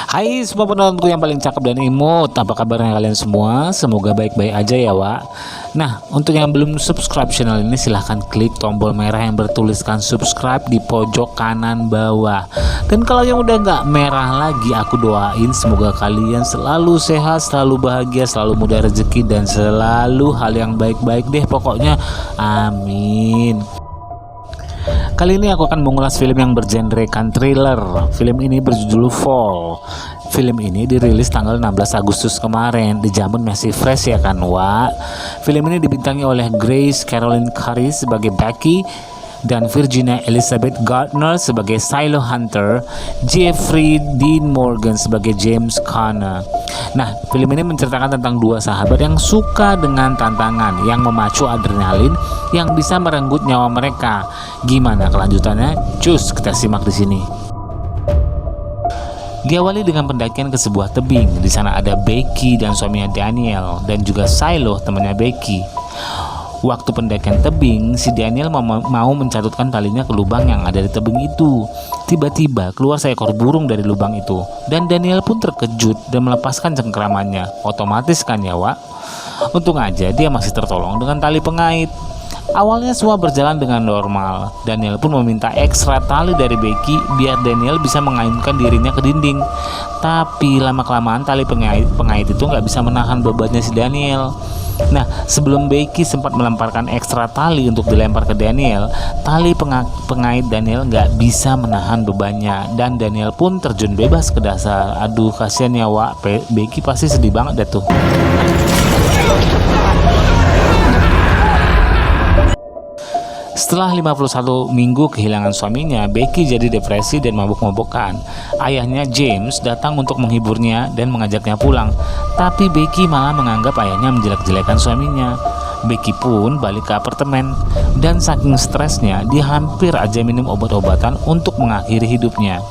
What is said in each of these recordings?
Hai semua penontonku yang paling cakep dan imut, apa kabarnya kalian semua? Semoga baik-baik aja ya Wak. Nah, untuk yang belum subscribe channel ini silahkan klik tombol merah yang bertuliskan subscribe di pojok kanan bawah. Dan kalau yang udah nggak merah lagi, aku doain semoga kalian selalu sehat, selalu bahagia, selalu mudah rezeki, dan selalu hal yang baik-baik deh pokoknya, amin. Kali ini aku akan mengulas film yang bergenrekan thriller. Film ini berjudul Fall. Film ini dirilis tanggal 16 Agustus kemarin. Dijamin masih fresh ya kan Wak. Film ini dibintangi oleh Grace Caroline Curry sebagai Becky dan Virginia Elizabeth Gardner sebagai Silo Hunter, Jeffrey Dean Morgan sebagai James Connor. Nah, film ini menceritakan tentang dua sahabat yang suka dengan tantangan yang memacu adrenalin yang bisa merenggut nyawa mereka. Gimana kelanjutannya? Cus, kita simak di sini. Diawali dengan pendakian ke sebuah tebing. Di sana ada Becky dan suaminya Daniel dan juga Silo, temannya Becky. Waktu pendakian tebing, si Daniel mau mencatutkan talinya ke lubang yang ada di tebing itu. Tiba-tiba keluar seekor burung dari lubang itu, dan Daniel pun terkejut dan melepaskan cengkeramannya. Otomatis kan ya Wak? Untung aja dia masih tertolong dengan tali pengait. Awalnya semua berjalan dengan normal. Daniel pun meminta ekstra tali dari Becky biar Daniel bisa mengaitkan dirinya ke dinding. Tapi lama-kelamaan tali pengait itu nggak bisa menahan bebannya si Daniel. Nah, sebelum Becky sempat melemparkan ekstra tali untuk dilempar ke Daniel, tali pengait Daniel nggak bisa menahan bebannya dan Daniel pun terjun bebas ke dasar. Aduh, kasihan ya Wak, Becky pasti sedih banget deh tuh. Setelah 51 minggu kehilangan suaminya, Becky jadi depresi dan mabuk-mabukan. Ayahnya James datang untuk menghiburnya dan mengajaknya pulang. Tapi Becky malah menganggap ayahnya menjelek-jelekan suaminya. Becky pun balik ke apartemen dan saking stresnya dia hampir aja minum obat-obatan untuk mengakhiri hidupnya.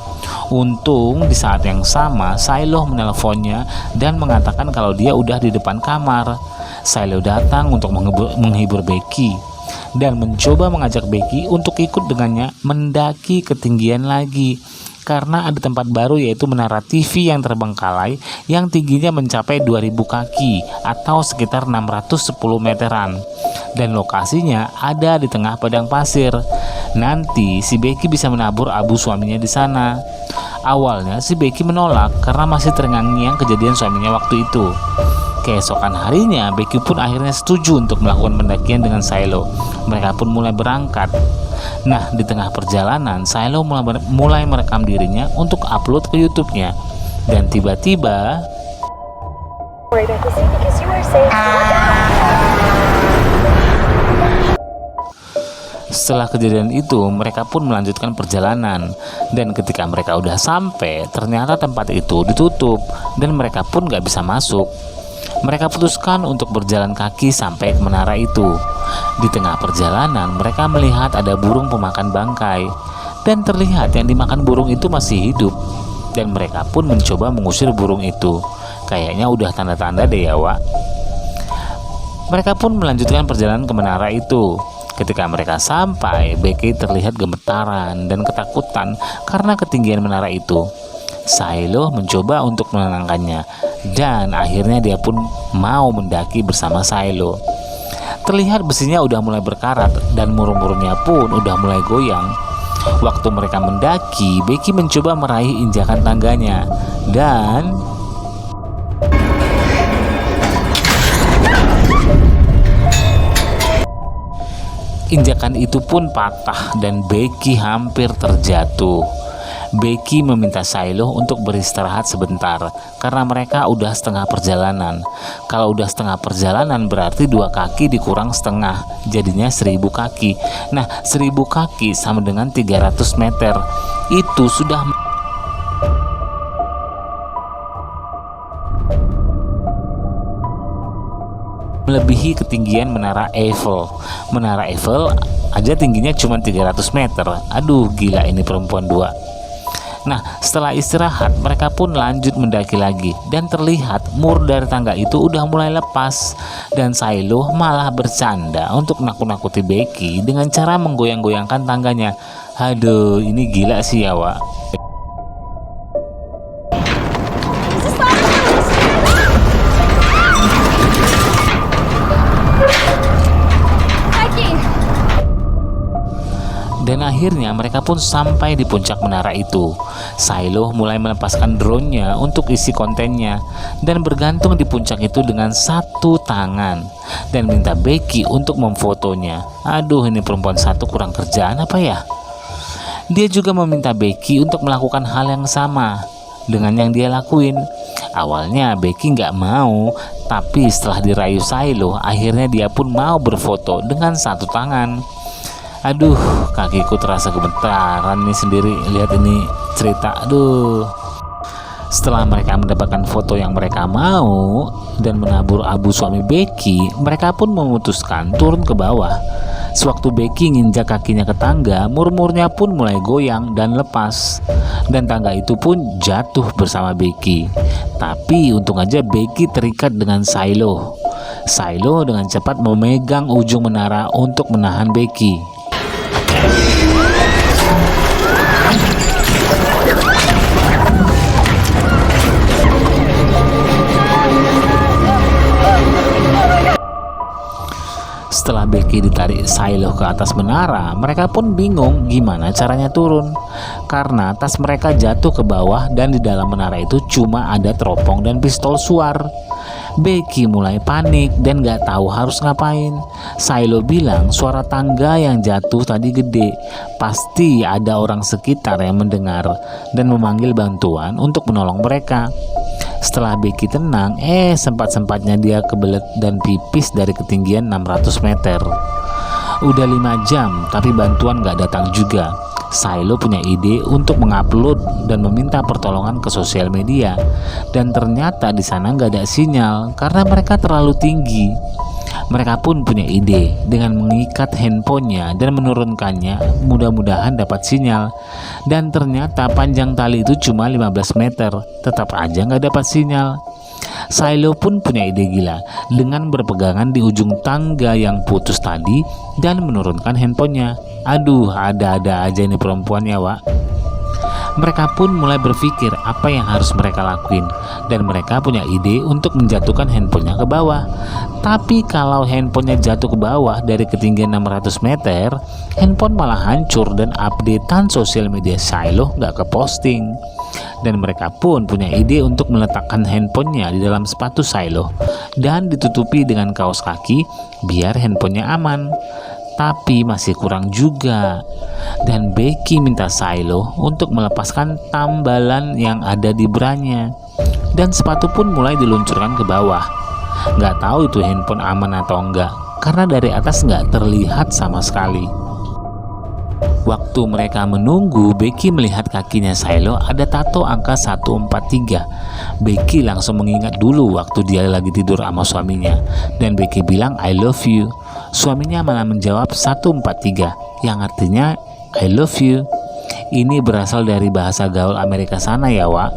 Untung di saat yang sama Silo menelponnya dan mengatakan kalau dia udah di depan kamar. Silo datang untuk menghibur Becky dan mencoba mengajak Becky untuk ikut dengannya mendaki ketinggian lagi karena ada tempat baru, yaitu menara TV yang terbengkalai yang tingginya mencapai 2000 kaki atau sekitar 610 meteran, dan lokasinya ada di tengah padang pasir. Nanti si Becky bisa menabur abu suaminya di sana. Awalnya si Becky menolak karena masih terngiang-ngiang kejadian suaminya waktu itu. Keesokan harinya, Becky pun akhirnya setuju untuk melakukan pendakian dengan Silo. Mereka pun mulai berangkat. Nah, di tengah perjalanan, Silo mulai merekam dirinya untuk upload ke YouTube-nya. Dan tiba-tiba, setelah kejadian itu, mereka pun melanjutkan perjalanan. Dan ketika mereka udah sampai, ternyata tempat itu ditutup dan mereka pun gak bisa masuk. Mereka putuskan untuk berjalan kaki sampai ke menara itu. Di tengah perjalanan, mereka melihat ada burung pemakan bangkai. Dan terlihat yang dimakan burung itu masih hidup. Dan mereka pun mencoba mengusir burung itu. Kayaknya udah tanda-tanda deh ya Wak. Mereka pun melanjutkan perjalanan ke menara itu. Ketika mereka sampai, Becky terlihat gemetaran dan ketakutan karena ketinggian menara itu. Silo mencoba untuk menenangkannya dan akhirnya dia pun mau mendaki bersama Silo. Terlihat besinya udah mulai berkarat dan murung-murungnya pun udah mulai goyang. Waktu mereka mendaki, Becky mencoba meraih injakan tangganya dan injakan itu pun patah dan Becky hampir terjatuh. Becky meminta Silo untuk beristirahat sebentar karena mereka udah setengah perjalanan. Kalau udah setengah perjalanan berarti 2 kaki dikurang setengah, jadinya 1000 kaki. Nah, 1000 kaki sama dengan 300 meter. Itu sudah melebihi ketinggian Menara Eiffel. Menara Eiffel aja tingginya cuma 300 meter. Aduh, gila ini perempuan dua. Nah, setelah istirahat, mereka pun lanjut mendaki lagi. Dan terlihat mur dari tangga itu udah mulai lepas. Dan Silo malah bercanda untuk nakut-nakuti Becky dengan cara menggoyang-goyangkan tangganya. Aduh, ini gila sih ya Wak. Dan akhirnya mereka pun sampai di puncak menara itu. Shiloh mulai melepaskan drone-nya untuk isi kontennya dan bergantung di puncak itu dengan satu tangan dan minta Becky untuk memfotonya. Aduh, ini perempuan satu kurang kerjaan apa ya? Dia juga meminta Becky untuk melakukan hal yang sama dengan yang dia lakuin. Awalnya Becky nggak mau, tapi setelah dirayu Shiloh, akhirnya dia pun mau berfoto dengan satu tangan. Aduh, kakiku terasa gemetaran nih sendiri lihat ini cerita. Aduh. Setelah mereka mendapatkan foto yang mereka mau dan menabur abu suami Becky, mereka pun memutuskan turun ke bawah. Sewaktu Becky nginjak kakinya ke tangga, murmurnya pun mulai goyang dan lepas. Dan tangga itu pun jatuh bersama Becky. Tapi untung aja Becky terikat dengan Shiloh. Shiloh dengan cepat memegang ujung menara untuk menahan Becky. Setelah Becky ditarik Shiloh ke atas menara, mereka pun bingung gimana caranya turun. Karena tas mereka jatuh ke bawah dan di dalam menara itu cuma ada teropong dan pistol suar. Becky mulai panik dan gak tahu harus ngapain. Shiloh bilang suara tangga yang jatuh tadi gede. Pasti ada orang sekitar yang mendengar dan memanggil bantuan untuk menolong mereka. Setelah Becky tenang, sempat-sempatnya dia kebelet dan pipis dari ketinggian 600 meter. Udah 5 jam, tapi bantuan gak datang juga. Shiloh punya ide untuk mengupload dan meminta pertolongan ke sosial media. Dan ternyata di sana gak ada sinyal karena mereka terlalu tinggi. Mereka pun punya ide dengan mengikat handphonenya dan menurunkannya, mudah-mudahan dapat sinyal. Dan ternyata panjang tali itu cuma 15 meter, tetap aja nggak dapat sinyal. Shiloh pun punya ide gila dengan berpegangan di ujung tangga yang putus tadi dan menurunkan handphonenya. Aduh, ada-ada aja ini perempuan ya, Wak. Mereka pun mulai berpikir apa yang harus mereka lakuin, dan mereka punya ide untuk menjatuhkan handphonenya ke bawah. Tapi kalau handphonenya jatuh ke bawah dari ketinggian 600 meter, handphone malah hancur dan updatean sosial media Shiloh nggak keposting. Dan mereka pun punya ide untuk meletakkan handphonenya di dalam sepatu Shiloh dan ditutupi dengan kaos kaki biar handphonenya aman. Tapi masih kurang juga. Dan Becky minta Shiloh untuk melepaskan tambalan yang ada di branya. Dan sepatu pun mulai diluncurkan ke bawah. Nggak tahu itu handphone aman atau enggak, karena dari atas nggak terlihat sama sekali. Waktu mereka menunggu, Becky melihat kakinya Shiloh ada tato angka 143. Becky langsung mengingat dulu waktu dia lagi tidur sama suaminya. Dan Becky bilang I love you. Suaminya malah menjawab 143, yang artinya I love you. Ini berasal dari bahasa gaul Amerika sana ya, Wak.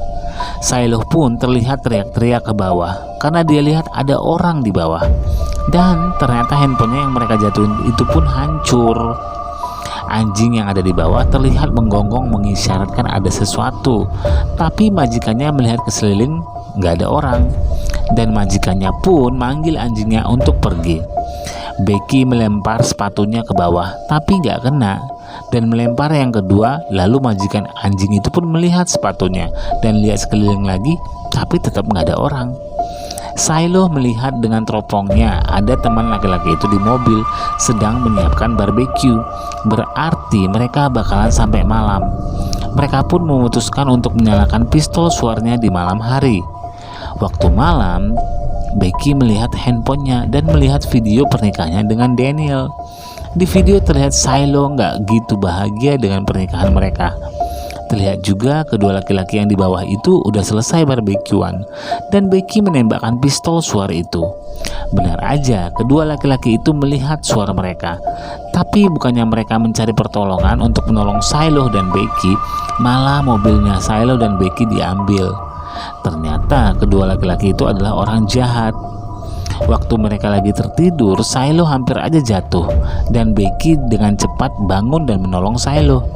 Shiloh pun terlihat teriak-teriak ke bawah karena dia lihat ada orang di bawah. Dan ternyata handphonenya yang mereka jatuhin itu pun hancur. Anjing yang ada di bawah terlihat menggonggong mengisyaratkan ada sesuatu. Tapi majikannya melihat ke sekeliling, nggak ada orang. Dan majikannya pun manggil anjingnya untuk pergi. Becky melempar sepatunya ke bawah, tapi nggak kena. Dan melempar yang kedua, lalu majikan anjing itu pun melihat sepatunya dan lihat sekeliling lagi, tapi tetap nggak ada orang. Shiloh melihat dengan teropongnya ada teman laki-laki itu di mobil sedang menyiapkan barbeque. Berarti mereka bakalan sampai malam. Mereka pun memutuskan untuk menyalakan pistol suarnya di malam hari. Waktu malam, Becky melihat handphonenya dan melihat video pernikahannya dengan Daniel. Di video terlihat Shiloh nggak gitu bahagia dengan pernikahan mereka. Terlihat juga kedua laki-laki yang di bawah itu udah selesai barbekyuan dan Becky menembakkan pistol suara itu. Benar aja, kedua laki-laki itu melihat suara mereka. Tapi bukannya mereka mencari pertolongan untuk menolong Shiloh dan Becky, malah mobilnya Shiloh dan Becky diambil. Ternyata kedua laki-laki itu adalah orang jahat. Waktu mereka lagi tertidur, Shiloh hampir aja jatuh dan Becky dengan cepat bangun dan menolong Shiloh.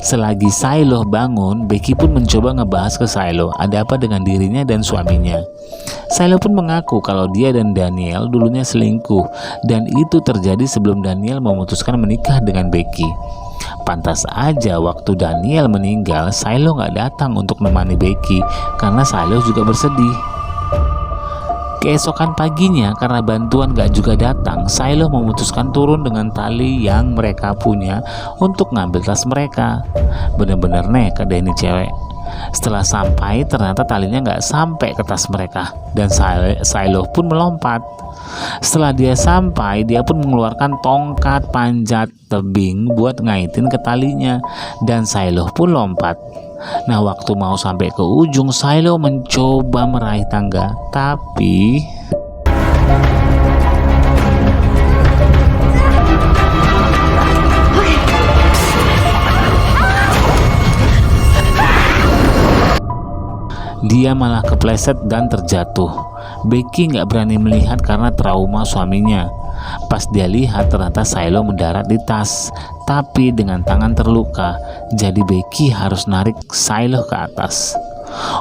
Selagi Shiloh bangun, Becky pun mencoba ngebahas ke Shiloh ada apa dengan dirinya dan suaminya. Shiloh pun mengaku kalau dia dan Daniel dulunya selingkuh dan itu terjadi sebelum Daniel memutuskan menikah dengan Becky. Pantas aja waktu Daniel meninggal, Shiloh nggak datang untuk menemani Becky karena Shiloh juga bersedih. Keesokan paginya, karena bantuan gak juga datang, Shiloh memutuskan turun dengan tali yang mereka punya untuk ngambil tas mereka. Bener-bener nekat deh ini cewek. Setelah sampai, ternyata talinya gak sampai ke tas mereka, dan Shiloh pun melompat. Setelah dia sampai, dia pun mengeluarkan tongkat panjat tebing buat ngaitin ke talinya, dan Shiloh pun lompat. Nah, waktu mau sampai ke ujung, Shiloh mencoba meraih tangga, tapi dia malah kepleset dan terjatuh. Becky nggak berani melihat karena trauma suaminya. Pas dia lihat, ternyata Shiloh mendarat di tas, tapi dengan tangan terluka. Jadi Becky harus narik Shiloh ke atas.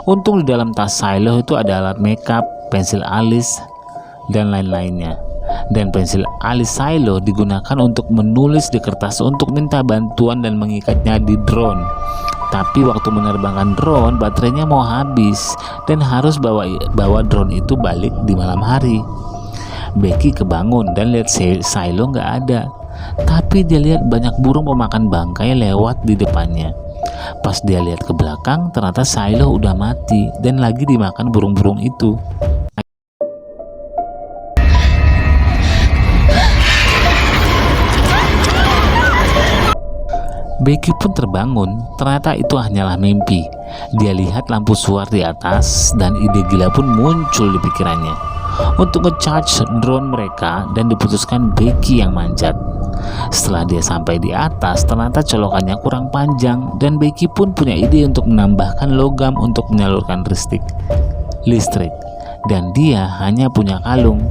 Untung di dalam tas Shiloh itu ada alat makeup, pensil alis, dan lain-lainnya. Dan pensil alis Shiloh digunakan untuk menulis di kertas untuk minta bantuan dan mengikatnya di drone. Tapi waktu menerbangkan drone, baterainya mau habis dan harus bawa drone itu balik di malam hari. Becky kebangun dan lihat Shiloh nggak ada. Tapi dia lihat banyak burung pemakan bangkai lewat di depannya. Pas dia lihat ke belakang, ternyata Shiloh udah mati dan lagi dimakan burung-burung itu. Becky pun terbangun, ternyata itu hanyalah mimpi. Dia lihat lampu suar di atas dan ide gila pun muncul di pikirannya untuk nge-charge drone mereka, dan diputuskan Becky yang manjat. Setelah dia sampai di atas, ternyata colokannya kurang panjang dan Becky pun punya ide untuk menambahkan logam untuk menyalurkan listrik, dan dia hanya punya kalung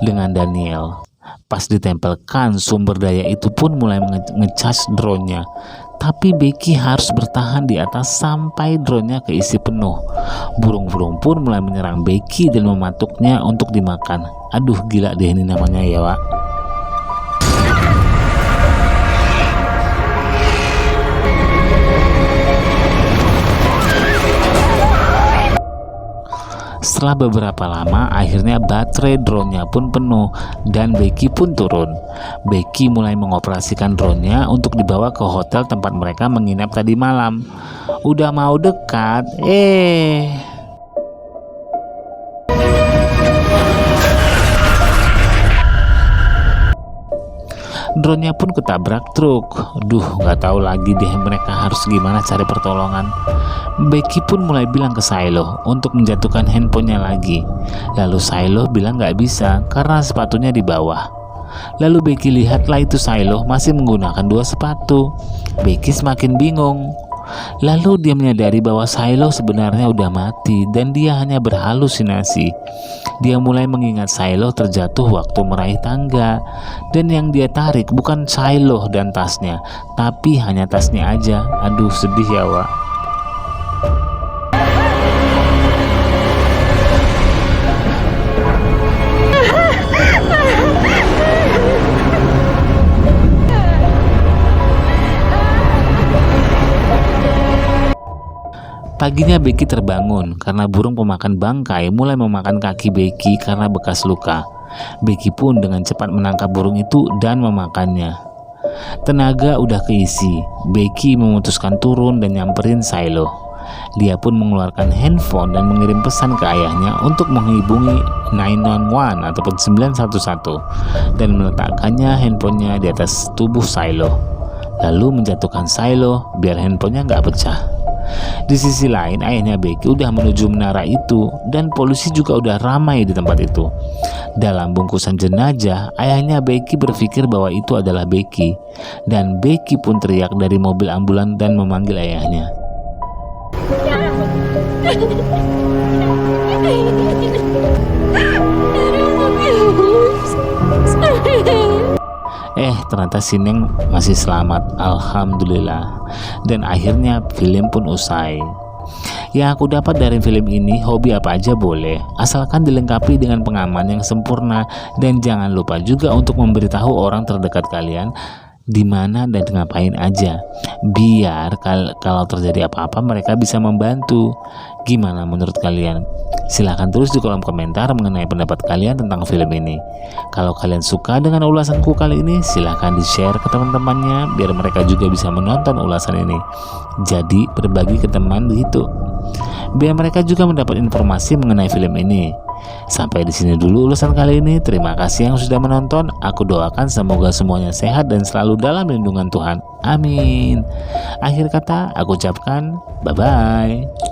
dengan Daniel. Pas ditempelkan, sumber daya itu pun mulai nge-charge drone-nya. Tapi Becky harus bertahan di atas sampai drone-nya keisi penuh. Burung-burung pun mulai menyerang Becky dan mematuknya untuk dimakan. Aduh, gila deh ini namanya ya, Wak. Setelah beberapa lama, akhirnya baterai drone-nya pun penuh dan Becky pun turun. Becky mulai mengoperasikan drone-nya untuk dibawa ke hotel tempat mereka menginap tadi malam. Udah mau dekat, drone-nya pun ketabrak truk. Nggak tahu lagi deh mereka harus gimana cari pertolongan. Becky pun mulai bilang ke Shiloh untuk menjatuhkan handphonenya lagi. Lalu Shiloh bilang nggak bisa karena sepatunya di bawah. Lalu Becky lihatlah itu Shiloh masih menggunakan 2 sepatu. Becky semakin bingung. Lalu dia menyadari bahwa Shiloh sebenarnya udah mati dan dia hanya berhalusinasi. Dia mulai mengingat Shiloh terjatuh waktu meraih tangga, dan yang dia tarik bukan Shiloh dan tasnya, tapi hanya tasnya aja. Aduh, sedih ya, Wak. Paginya Becky terbangun karena burung pemakan bangkai mulai memakan kaki Becky karena bekas luka. Becky pun dengan cepat menangkap burung itu dan memakannya. Tenaga udah keisi, Becky memutuskan turun dan nyamperin Shiloh. Dia pun mengeluarkan handphone dan mengirim pesan ke ayahnya untuk menghubungi 911 ataupun 911 dan meletakkannya handphonenya di atas tubuh Shiloh. Lalu menjatuhkan Shiloh biar handphonenya nggak pecah. Di sisi lain, ayahnya Becky udah menuju menara itu dan polisi juga udah ramai di tempat itu. Dalam bungkusan jenazah, ayahnya Becky berpikir bahwa itu adalah Becky, dan Becky pun teriak dari mobil ambulan dan memanggil ayahnya. Ternyata si Neng masih selamat, alhamdulillah. Dan akhirnya film pun usai. Yang aku dapat dari film ini, hobi apa aja boleh, asalkan dilengkapi dengan pengaman yang sempurna. Dan jangan lupa juga untuk memberitahu orang terdekat kalian di mana dan ngapain aja, biar kalau terjadi apa-apa mereka bisa membantu. Gimana menurut kalian? Silahkan tulis di kolom komentar mengenai pendapat kalian tentang film ini. Kalau kalian suka dengan ulasanku kali ini, silahkan di-share ke teman-temannya biar mereka juga bisa menonton ulasan ini. Jadi berbagi ke teman begitu, biar mereka juga mendapat informasi mengenai film ini. Sampai di sini dulu ulasan kali ini. Terima kasih yang sudah menonton. Aku doakan semoga semuanya sehat dan selalu dalam lindungan Tuhan. Amin. Akhir kata aku ucapkan bye-bye.